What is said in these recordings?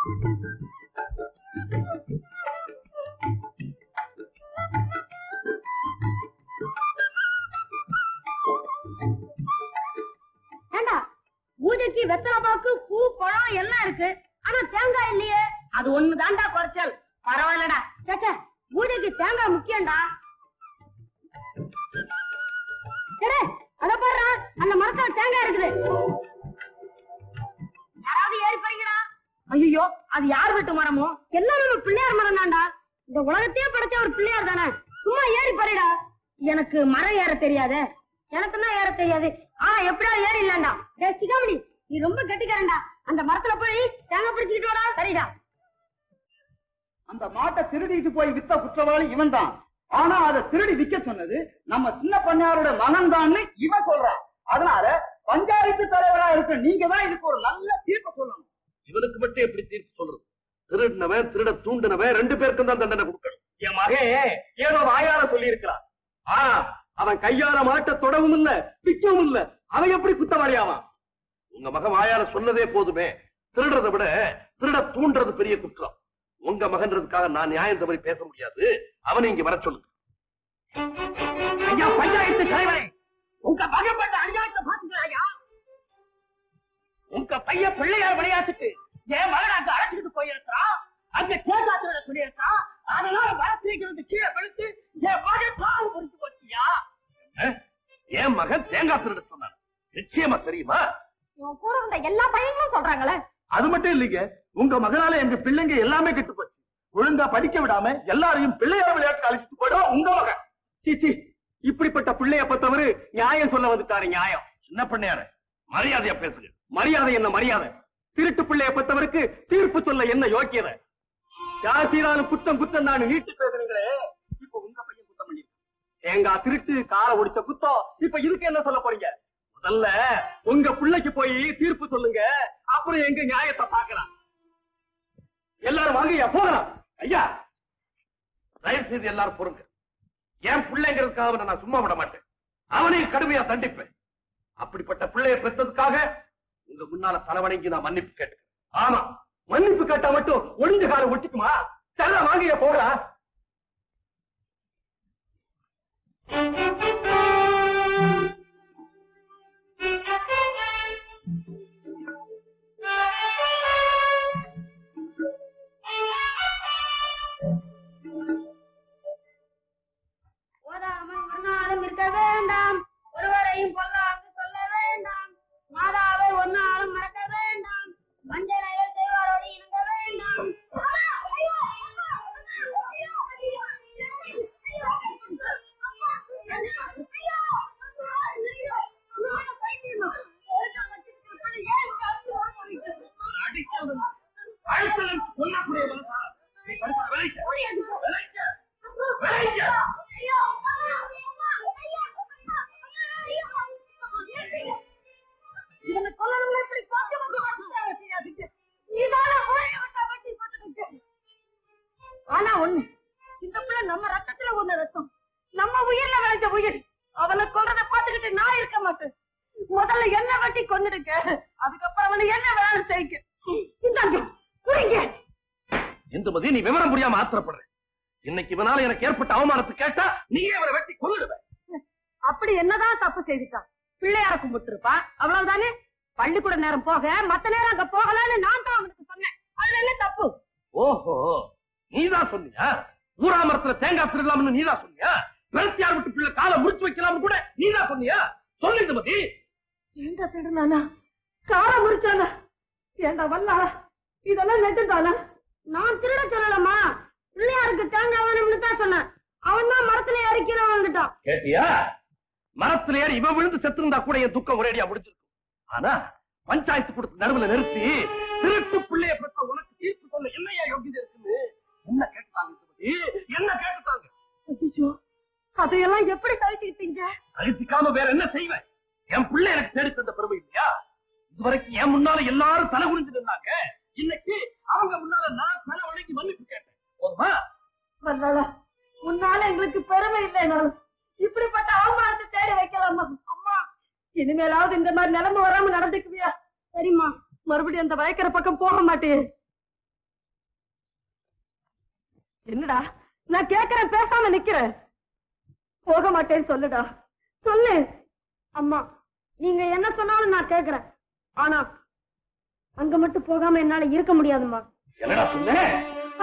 ஏண்டா பூஜைக்கு வெத்தலை பாக்கு பூ பழம் எல்லாம் இருக்கு, ஆனா தேங்காய் இல்லையே. அது ஒண்ணு தாண்டா குறைச்சல். பரவாயில்லடா. சேச்சா பூஜைக்கு தேங்காய் முக்கியம்டா. சரி அத பாரு, அந்த மரத்துல தேங்காய் இருக்குது. யாராவது ஏறி பறிங்கடா. ஐயோ அது யார் வீட்டு மரமோ? எல்லாம் நம்ம பிள்ளையார் மரம் தான்டா. இந்த உலகத்தையே படைச்ச ஒரு பிள்ளையார் தானே. சும்மா ஏறி பறிடா. எனக்கு மரம் ஏற தெரியாது. எனக்கு தான் ஏற தெரியாது. எப்படா ஏறி இல்லாண்டா. சிகாமணி நீ ரொம்ப கெட்டிக்காரன்டா. அந்த மரத்துல போய் தேங்காய் பிடிச்சிட்டு வாடா. சரிடா. அந்த மாட்டை திருடிட்டு போய் வித்த குற்றவாளி இவன் தான். ஆனா அதை திருடி விற்க சொன்னது நம்ம சின்ன பண்ணையாரோட மகன் தான் இவன் சொல்றான். அதனால பஞ்சாயத்து தலைவரா இருக்க நீங்க தான் இதுக்கு ஒரு நல்ல தீர்ப்பு சொல்லணும். இவனுக்கு மட்டும் எப்படி தீர்ப்பு சொல்றது? திருடினவன் திருட தூண்டினவன் ரெண்டு பேருக்கும் தான் தண்டனை கொடுக்கணும். என் மகன் ஏதோ வாயால சொல்லி இருக்கிறான். அவன் கையால மாட்ட தொடவும் இல்ல பிக்கவும் இல்ல. அவன் எப்படி குத்தவாளியாவான்? உங்க மகன் வாயால சொன்னதே போதுமே. திருடுறதை விட திருட தூண்டுறது பெரிய குற்றம். உங்க மகன்றதுக்காக நான் நியாயம் தவறி பேச முடியாது. அவனை இங்க வர சொல்லுங்க. ஐயா பஞ்சாயத்து தலைவரே, உங்க மகன் பண்ண அநியாயத்தை பாத்துக்கிறாயா? உங்க பையன் பிள்ளையார் விளையாட்டுக்கு என் மகன் அங்க அழைச்சிட்டு போயிருக்கிறான். அங்க கேட்டாத்துல சொல்லியிருக்கான். அதனால வளர்த்து கீழே விழுத்து என் மகன் பாவம் புரிஞ்சு போச்சியா? என் மகன் தேங்காய் திருட சொன்னான். நிச்சயமா தெரியுமா? கூட இருந்த எல்லா பையங்களும் சொல்றாங்களே. அது மட்டும் இல்லைங்க, உங்க மகனால எங்க பிள்ளைங்க எல்லாமே கெட்டு போச்சு. ஒழுங்கா படிக்க விடாம எல்லாரையும் பிள்ளையார் விளையாட்டு அழைச்சிட்டு போயிடும் உங்க மகன். சீச்சி, இப்படிப்பட்ட பிள்ளைய பத்தவரு நியாயம் சொல்ல வந்துட்டாரு. நியாயம். சின்ன பண்ணையார மரியாதையா பேசுங்க. மரியாதை என்ன மரியாதை? திருட்டு பிள்ளைய பத்தவருக்கு தீர்ப்பு சொல்ல என்ன யோக்கியதை? யாசிராலும் குத்தம் குத்தம் நான் நீட்டு பேசுறீங்களே. இப்ப உங்க பையன் குத்தம் பண்ணி தேங்காய் திருட்டு காரை ஒடிச்ச குத்தம். இப்ப இதுக்கு என்ன சொல்ல போறீங்க? முதல்ல உங்க பிள்ளைக்கு போய் தீர்ப்பு சொல்லுங்க, அப்புறம் எங்க நியாயத்தை பாக்கலாம். எல்லாரும் வாங்க போகலாம். ஐயா தயவு செய்து எல்லாரும் பொறுங்க. என் பிள்ளைங்கிறதுக்காக நான் சும்மா விட மாட்டேன். அவனையும் கடுமையா தண்டிப்பேன். அப்படிப்பட்ட பிள்ளைய பெற்றதுக்காக உங்க முன்னால தலைவணங்கி நான் மன்னிப்பு கேட்டுக்கிறேன். ஆமா, மன்னிப்பு கேட்டா மட்டும் ஒளிஞ்ச காலம் ஒட்டிக்குமா? சரி வாங்க போகலாம். ஒருவரையும் பொல்லாங்கு சொல்ல வேண்டாம். மாதாவை ஒன்னாலும் மறக்க வேண்டாம். வஞ்சனையில் செய்வாரோடு இணங்க வேண்டாம். ஆனா ஒண்ணு, இந்த பிள்ளை நம்ம ரத்தத்துல ஒண்ணு ரத்தம், நம்ம உயிர்ல விளைஞ்ச உயிர். அவனை கொல்றதை பார்த்துக்கிட்டு நான் இருக்க மாட்டேன். முதல்ல என்ன வெட்டி கொண்டுடுங்க, அதுக்கப்புறம் அவனை என்ன வேணும் செய்ய. இந்தாங்க புரியுங்க. இந்துமதி, நீ விவரம் புரியாம ஆத்திரப்படுற. இன்னைக்கு இவனால எனக்கு ஏற்பட்ட அவமானத்தை கேட்டா நீயே அவரை வெட்டி கொல்லுடுவ. அப்படி என்னதான் தப்பு செய்துட்டான்? பிள்ளையார கும்பிட்டுருப்பான், அவ்வளவுதானே. பள்ளிக்கூட நேரம் போக மத்த நேரம் அங்க போகலன்னு நான் தான் அவனுக்கு சொன்னேன். அதுல என்ன தப்பு? ஓஹோ, நீதான் சொன்னியா? ஊராமரத்துல தேங்காய் திருடலாம்னு நீதான் சொன்னியா? பெருத்தியார் விட்டு பிள்ளை காலை முடிச்சு வைக்கலாம்னு கூட நீதான் சொன்னியா? சொல்லு இந்துமதி. தேங்காய் திருடுனானா? காலை முடிச்சானா? ஏண்டா வல்லா, இதெல்லாம் நெட்டுதானா? நான் திருட சொல்லலாமா? பிள்ளையாருக்கு தேங்காய் வேணும்னு தான் சொன்னேன். அவன் தான் மரத்துல ஏறிக்கிற வந்துட்டான். கேட்டியா? மரத்துல ஏறி இவன் விழுந்து செத்துருந்தா கூட என் துக்கம் ஒரேடியா முடிஞ்சிருக்கும். ஆனா பஞ்சாயத்து கொடுத்து நடுவுல நிறுத்தி திருட்டு பிள்ளைய பெற்ற உனக்கு தீர்ப்பு சொல்ல என்னையா யோகியதை இருக்குன்னு என்ன கேட்டாங்க? என்ன கேட்டாங்க? அதையெல்லாம் எப்படி கழிச்சுக்கிட்டீங்க? கழிச்சிக்காம வேற என்ன செய்வேன்? என் பிள்ளை எனக்கு தேடி தந்த பெருமை இல்லையா? இதுவரைக்கும் என் முன்னால எல்லாரும் தலை குனிஞ்சு நின்னாங்க. இன்னைக்கு அவங்க முன்னால நான் தலை வணங்கி மன்னிப்பு கேட்டேன். போதுமா? முன்னால எங்களுக்கு பெருமை இல்லைனாலும் இப்படிப்பட்ட அவமானத்தை தேடி வைக்கலாமா? அம்மா, இனிமேலாவது இந்த மாதிரி நிலைமை வராம நடந்துக்குவியா? சரிம்மா, மறுபடியும் அந்த வயக்கிற பக்கம் போக மாட்டேன். என்னடா நான் கேக்குறேன், பேசாம நிக்கிறேன். போக மாட்டேன்னு சொல்லுடா, சொல்லு. அம்மா, நீங்க என்ன சொன்னாலும் நான் கேக்குறேன். ஆனா அங்க மட்டும் போகாம என்னால இருக்க முடியாதும்மா. என்னடா சொன்ன?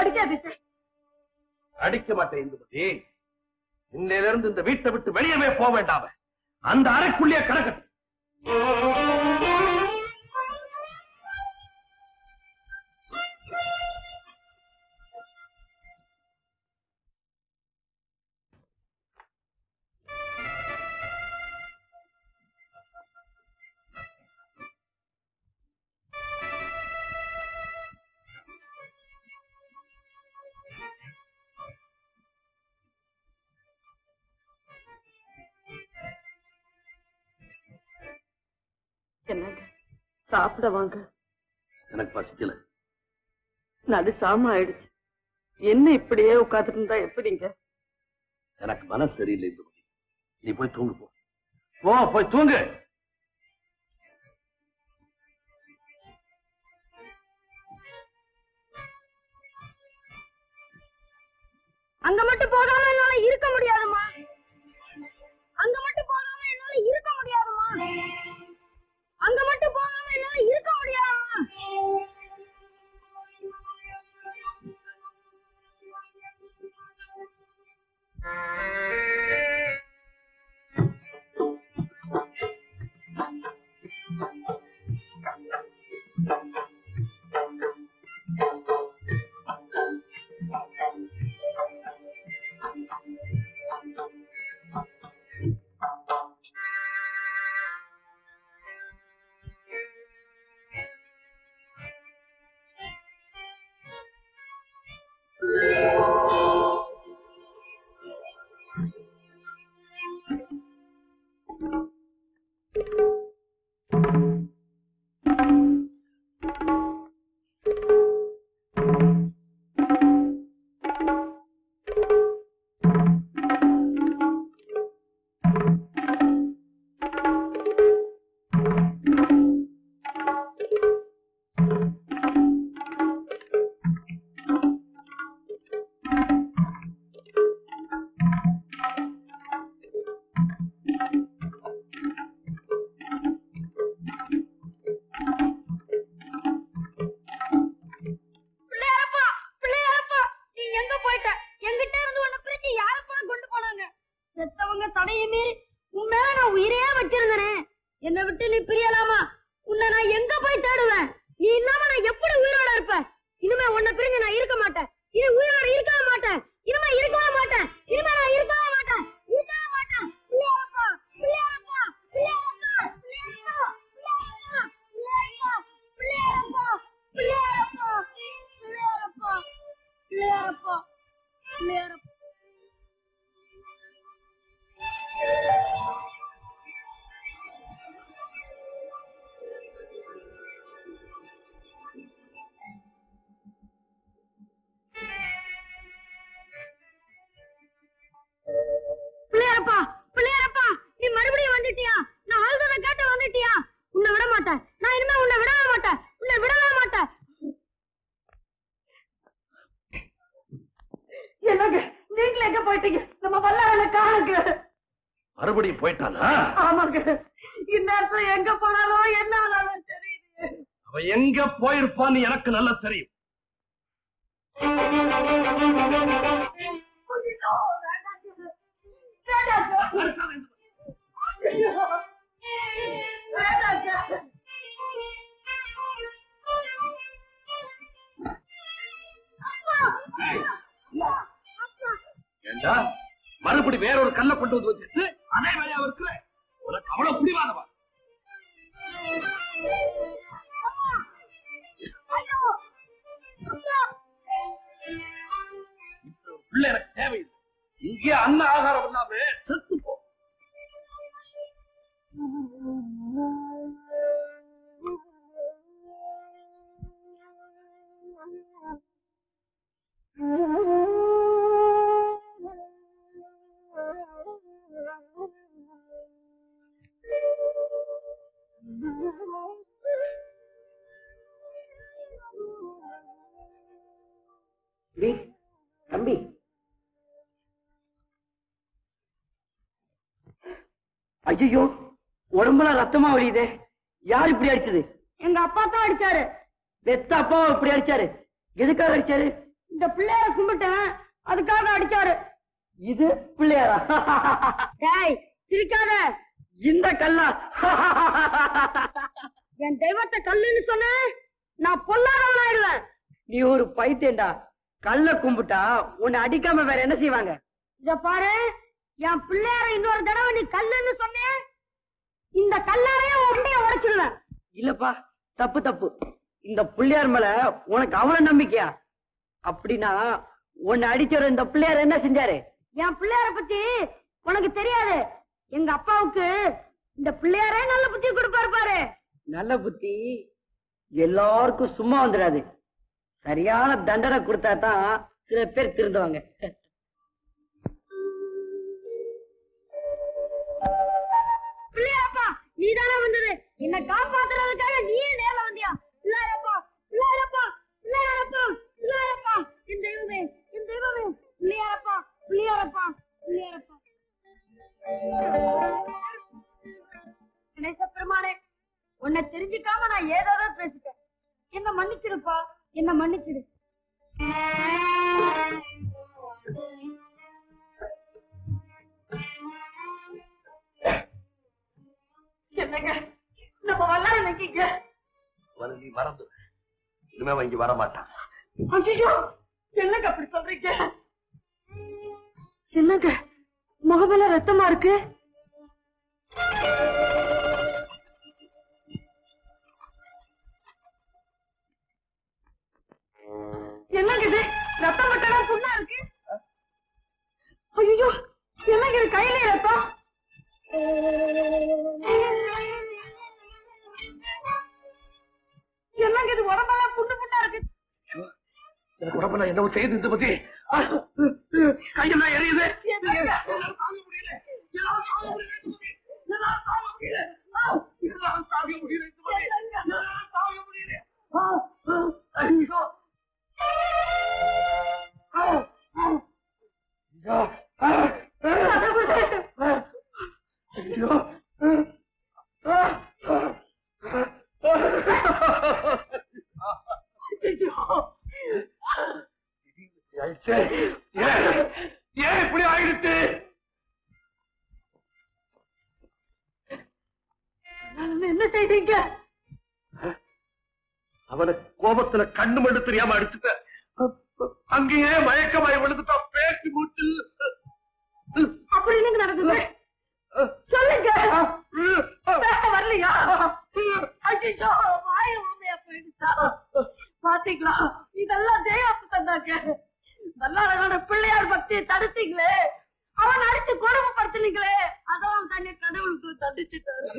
அடிக்காதீங்க. அடிக்க மாட்டேன் இந்துமதி. இன்னையில இருந்து இந்த வீட்டை விட்டு வெளியவே போக வேண்டாம, அந்த அறைக்குள்ளேயே கிடக்கட்டும். என்னங்க, சாப்பிட வாங்க. எனக்கு பசிக்கல. நடு சாம ஆயிடுச்சு. என்ன இப்படியே உட்கார்ந்துட்டு இருந்தா எப்படிங்க? எனக்கு மனசு சரியில்லை இந்துமதி. நீ போய் தூங்கு. போ, போய் தூங்கு. அங்க மட்டும் போகாம என்னால இருக்க முடியாதுமா. அங்க மட்டும் போகாம என்னால இருக்க முடியாதுமா. அங்க மட்டும் போகாம என்னால இருக்க முடியாதுமா. என்னை விட்டு நீ பிரியலாமா? உன்னை நான் எங்க போய் தேடுவேன்? நீ இல்லாம நான் எப்படி உயிரோட இருப்பேன்? இனிமே உன்னை பிரிஞ்சு நான் இருக்க மாட்டேன். இது உயிரோட இருக்கவே மாட்டேன். இனிமே இருக்கவே மாட்டேன். இனிமே நான் இருக்கவே மாட்டேன். இருக்கவே மாட்டேன். பிள்ளையாரப்பா, பிள்ளையாரப்பா, பிள்ளையாரப்பா, பிள்ளையாரப்பா, பிள்ளையாரப்பா, பிள்ளையாரப்பா, பிள்ளையாரப்பா, பிள்ளையாரப்பா, பிள்ளையாரப்பா. பிள்ளையாரப்பா, பிள்ளையாரப்பா, நீ மறுபடியும் வந்துட்டியா? நான் ஆள்றத கேட்டு வந்துட்டியா? உன்னை விட மாட்டேன். நான் இனிமே உன்னை விடவே மாட்டேன். உன்னை விடவே மாட்டேன். என்னங்க, நீங்களே எங்க போயிட்டீங்க? நம்ம வல்லாரனை காணுங்க. மறுபடியும் போயிட்டானா? ஆமாங்க. இந்நேரத்துல எங்க போனாலோ என்ன ஆனாலும் தெரியுது. அவன் எங்க போயிருப்பான்னு எனக்கு நல்லா தெரியும். ஏண்டா மறுபடி வேறொரு கல்ல கொண்டு வந்து வச்சுட்டு அதே வேலையா இருக்கிற? உனக்கு அவ்வளவு புடிவாதவா? பிள்ளை எனக்கு தேவையில்லை. இங்கே அன்ன ஆகாரம் இல்லாம செத்து போ. தம்பி, ஐயோ, உடம்புல ரத்தமா வழியுதே. யார் இப்படி அடிச்சது? எங்க அப்பா தான் அடிச்சாரு. பெத்த அப்பாவை இப்படி அடிச்சாரு? எதுக்காக அடிச்சாரு? இந்த பிள்ளையார கும்பிட்டேன், அதுக்காக அடிச்சாரு. இது பிள்ளையாரா? டேய் சிரிக்காத. இந்த கல்லா? என் தெய்வத்தை கல்லுன்னு சொன்ன நான் பொல்லாதவன் ஆயிடுவேன். நீ ஒரு பைத்தியண்டா. கல்ல கும்பிட்டா உன்னை அடிக்காம வேற என்ன செய்வாங்க? இத பாரு, என் பிள்ளையார இன்னொரு தடவை நீ கல்லுன்னு சொன்ன, இந்த கல்லாரையே உண்டைய உடைச்சிடுவேன். இல்லப்பா, தப்பு தப்பு. இந்த பிள்ளையார் மேல உனக்கு அவ்வளவு நம்பிக்கையா? அப்படின்னா உன்னை அடிச்சவர் இந்த பிள்ளையார் என்ன செஞ்சாரு? என் பிள்ளையார பத்தி உனக்கு தெரியாது. எங்க அப்பாவுக்கு இந்த பிள்ளையாரே நல்ல புத்தி கொடுப்பாரு பாரு. நல்ல புத்தி எல்லாருக்கும் சும்மா வந்துடாது. சரியான தண்டனை கொடுத்தா தான் சில பேர் திருந்துவாங்க. பிள்ளையாரப்பா, நீதானே வந்தது என்ன காப்பாத்துறதுக்காக? நீயே நேர்ல வந்தியா? பிள்ளையாரப்பா, பிள்ளையாரப்பா, பிள்ளையாரப்பா, பிள்ளையாரப்பா, என் தெய்வமே, என் தெய்வமே, பிள்ளையாரப்பா, பிள்ளையாரப்பா, பிள்ளையாரப்பா. கணேச பெருமானே, உன்னை தெரிஞ்சுக்காம நான் ஏதாவது பேசிட்டேன். என்ன மன்னிச்சிருப்பா, என்ன மன்னிச்சிடு. என்னங்க நம்ம வல்லார நிக்கீங்க? வருந்தி மறந்து இனிமே வாங்கி வரமாட்டான். ஐயோ, என்னங்க அப்படி சொல்றீங்க? என்னங்க முகமெல ரத்தமா இருக்கு? என்னங்க இது? ரத்தம் மட்டும் புண்ணா இருக்கு. ஐயோ, என்னங்க இது? கையில ரத்தம். என்னங்க இது? உடம்பெல்லாம் புண்ணு புண்ணா இருக்கு. எனக்கு உடம்புல என்னவோ செய்து இந்த பத்தி கையெல்லாம் எரியுது. ஏன் இப்படி ஆயிடுச்சு? என்ன செய்றீங்க? அவனை கோபத்துல கண்ணு மட்டும் தெரியாம அடிச்சுட்ட. அங்கேயே மயக்கமாய் விழுந்துட்டான். பேச்சு மூச்சில் அப்படி என்னங்க நடக்குது? சொல்லுங்க. வரலையா? ஐயோ, வாய ஊமையா போயிடுச்சா? பாத்தீங்களா, இதெல்லாம் தெய்வத்து தந்தாங்க. நல்ல அழகான பிள்ளையார் பக்தியை தடுத்தீங்களே, அவன் அடிச்சு கொடுமைப்படுத்தினீங்களே, அதான் தாங்க கடவுளுக்கு தண்டிச்சுட்டாரு.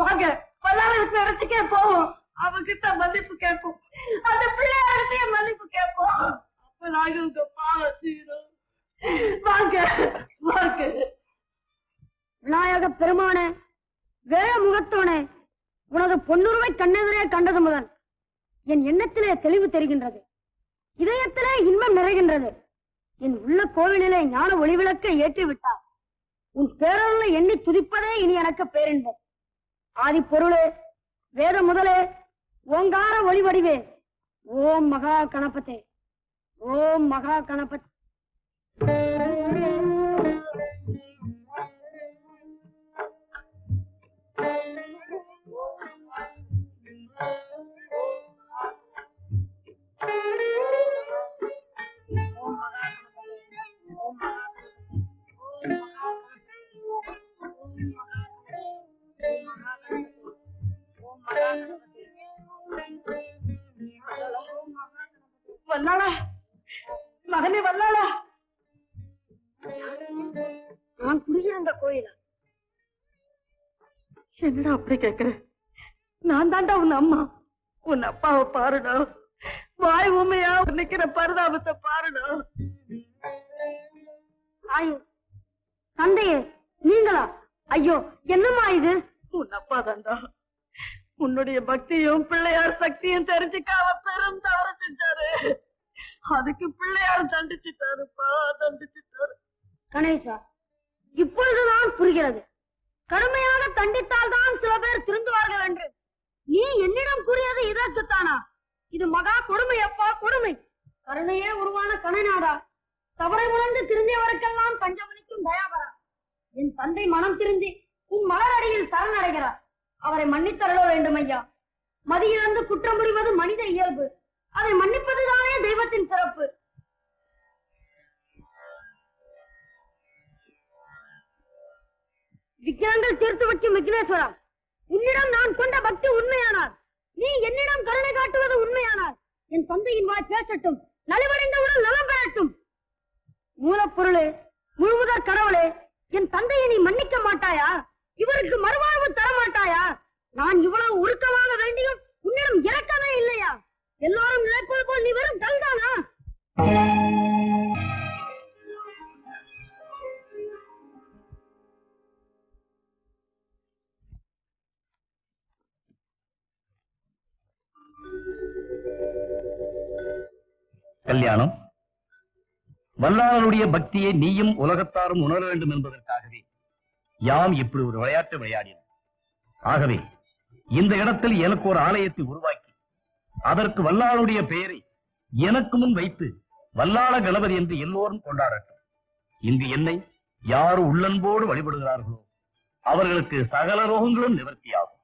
வாங்க, வல்லார இருக்கிற இடத்துக்கே போவோம். அவகிட்ட மன்னிப்பு கேட்போம். அந்த பிள்ளையார்கிட்டயே மன்னிப்பு கேட்போம். அப்ப நாங்க உங்க பாவம் தீரும். வாங்க வாங்க. விநாயக பெருமானே, வேற முகத்தோனே, உனது பொன்னுருவை கண்ணெதிரே கண்டது முதல் என் எண்ணத்திலே தெளிவு தெரிகின்றது, இதயத்திலே இன்பம் நிறைகின்றது. என் உள்ள கோவிலிலே ஞான ஒளிவிளக்கை ஏற்றி விட்டார். உன் பேரருளை எண்ணி துதிப்பதே இனி எனக்கு பேரின்பம். ஆதி பொருளே, வேத முதலே, ஓங்கார ஒளி வடிவே, ஓம் மகா கணபதே, ஓம் மகா கணபதி. வல்லாளா, மகனே வல்லாளா, நான் குடிக்கிற அந்த கோயில என்னடா அப்படி கேக்குறேன்? நான் தாண்டா உன் அம்மா. உன் அப்பாவை பாருடா, வாய் உண்மையா நிக்கிற பரிதாபத்தை பாருடா. ஆயோ, தந்தையே நீங்களா? ஐயோ, என்னம்மா இது? உன் அப்பா தாண்டா. உன்னுடைய பக்தியும் பிள்ளையார் சக்தியும் தெரிஞ்சுக்காம பெரும் தவறு செஞ்சாரு. அதுக்கு பிள்ளையார் தண்டிச்சுட்டாருப்பா, தண்டிச்சுட்டாரு. கணேசா, இப்பொழுதுதான் புரிகிறது. கடுமையாக தண்டித்தால் தான் சில பேர் திருந்துவார்கள் என்று நீ என்னிடம் கூறியது இதற்குத்தானா? இது மகா கொடுமை அப்பா, கொடுமை. கருணையே உருவான கணைநாதா, தவறை உணர்ந்து திருந்தியவருக்கெல்லாம் பஞ்சமளிக்கும் தயாபரா, என் தந்தை மனம் திருந்தி உன் மலரடியில் சரணடைகிறார். அவரை மன்னித்தருள வேண்டும் ஐயா. மதியிழந்து குற்றம் புரிவது மனித இயல்பு. அதை மன்னிப்பதுதானே தெய்வத்தின் சிறப்பு. விக்கிரங்கள் தீர்த்து வைக்கும் விக்னேஸ்வரா, உன்னிடம் நான் கொண்ட பக்தி உண்மையானால், நீ என்னிடம் கருணை காட்டுவது உண்மையானால், என் தந்தையின் வாய் பேசட்டும், நலிவடைந்தவுடன் நலம் பெறட்டும். மூலப்பொருளே, முழுமுதற் கடவுளே, என் தந்தையை நீ மன்னிக்க மாட்டாயா? இவருக்கு மறுவாழ்வு தர மாட்டாயா? நான் இவ்வளவு உருக்கமாக வேண்டியும் உன்னிடம் இறக்கவே இல்லையா? எல்லாரும் நினைப்பது போல் நீ வெறும் கல்தானா? கல்யாணம், வல்லாளனுடைய பக்தியை நீயும் உலகத்தாரும் உணர வேண்டும் என்பதற்காகவே யாம் இப்படி ஒரு விளையாட்டு விளையாடினோம். ஆகவே இந்த இடத்தில் எனக்கு ஒரு ஆலயத்தை உருவாக்கி அதற்கு வல்லாளுடைய பெயரை எனக்கு முன் வைத்து வல்லாள கணபதி என்று எல்லோரும் கொண்டாடட்டும். இங்கு என்னை யார் உள்ளன்போடு வழிபடுகிறார்களோ அவர்களுக்கு சகல ரோகங்களும் நிவர்த்தியாகும்.